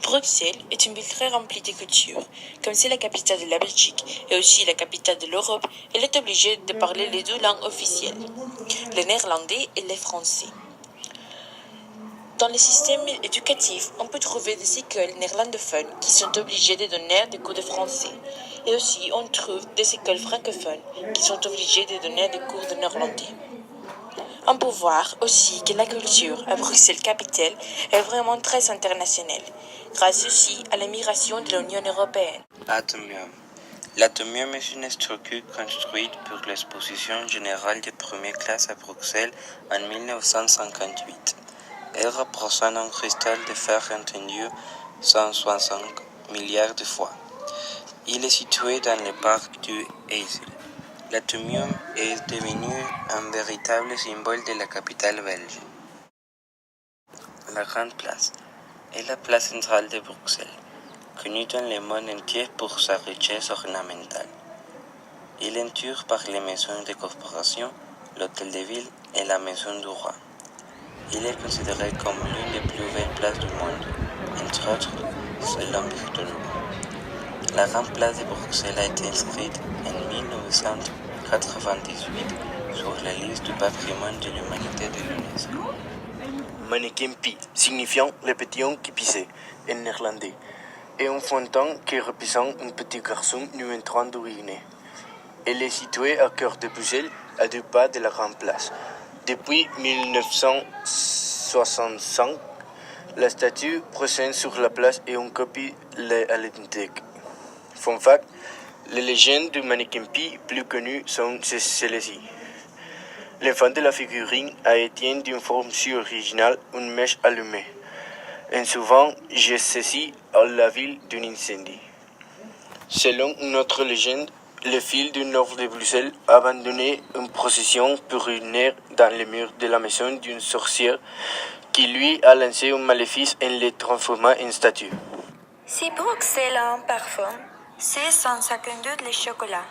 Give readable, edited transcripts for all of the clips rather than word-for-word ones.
Bruxelles est une ville très remplie de culture. Comme c'est la capitale de la Belgique et aussi la capitale de l'Europe, elle est obligée de parler les deux langues officielles, le néerlandais et le français. Dans le système éducatif, on peut trouver des écoles néerlandophones qui sont obligées de donner des cours de français. Et aussi, on trouve des écoles francophones qui sont obligées de donner des cours de néerlandais. On peut voir aussi que la culture à Bruxelles-Capitale est vraiment très internationale, grâce aussi à la migration de l'Union européenne. Atomium. L'atomium est une structure construite pour l'exposition générale de première classe à Bruxelles en 1958. Elle représente un cristal de fer entendu 160 milliards de fois. Il est situé dans le parc du Heysel. L'atomium est devenu un véritable symbole de la capitale belge. La Grande Place est la place centrale de Bruxelles, connue dans le monde entier pour sa richesse ornementale. Il est entouré par les maisons de corporation, l'hôtel de ville et la maison du roi. Il est considéré comme l'une des plus belles places du monde, entre autres selon Victor Hugo. La Grande Place de Bruxelles a été inscrite en 1998 sur la liste du patrimoine de l'humanité de l'UNESCO. Mannequin Pi, signifiant le petit homme qui pissait, en néerlandais, et un fontaine qui représente un petit garçon nu en train d'uriner. Elle est située au cœur de Bruxelles, à 2 pas de la Grande Place. Depuis 1965, la statue présente sur la place et on copie à l'identique. Fun fact, les légendes du mannequin Pi plus connues sont celles-ci. L'enfant de la figurine a été d'une forme si originale, une mèche allumée. Et souvent, j'ai saisi à la ville d'un incendie. Selon une autre légende, le fil du nord de Bruxelles a abandonné une procession pour une dans les murs de la maison d'une sorcière qui lui a lancé un maléfice en le transformant en statue. Si Bruxelles a un parfum, c'est sans aucun doute le chocolat.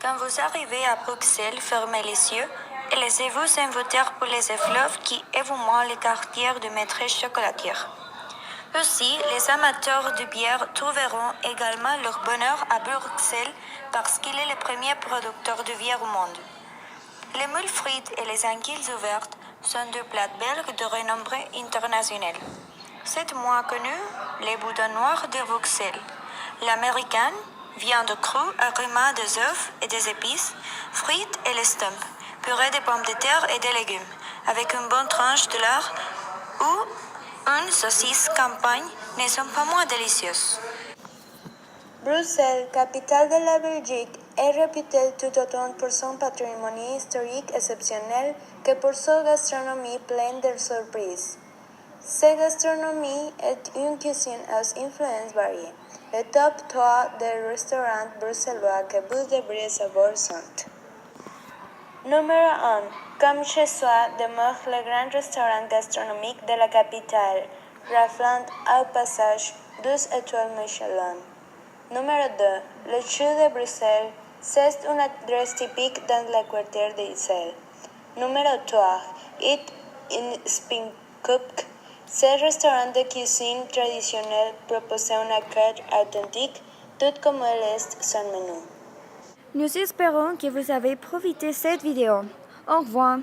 Quand vous arrivez à Bruxelles, fermez les yeux et laissez-vous envoûter pour les effluves qui évoquent les quartiers de maître chocolatier. Aussi, les amateurs de bière trouveront également leur bonheur à Bruxelles parce qu'il est le premier producteur de bière au monde. Les moules frites et les anguilles ouvertes sont deux plats belges de renommée internationale. C'est moins connu, les boudins noirs de Bruxelles. L'américaine, viande crue, aroma des œufs et des épices, frites et les stumps, purée de pommes de terre et des légumes, avec une bonne tranche de lard ou une saucisse campagne ne sont pas moins délicieuses. Bruxelles, capitale de la Belgique, est réputée tout autant pour son patrimoine historique exceptionnel que pour sa gastronomie pleine de surprises. Cette gastronomie est une cuisine aux influences variées. Le top 3 des restaurants bruxellois que vous devriez savoir sont: Numéro 1. Comme chez soi demeure le grand restaurant gastronomique de la capitale, raflant au passage 12 étoiles Michelin. Numéro 2. Le Chou de Bruxelles, c'est une adresse typique dans le quartier d'Isel. Numéro 3. Eat in Spinkoop. Ce restaurant de cuisine traditionnelle propose une carte authentique, tout comme elle est son menu. Nous espérons que vous avez profité de cette vidéo. Au revoir.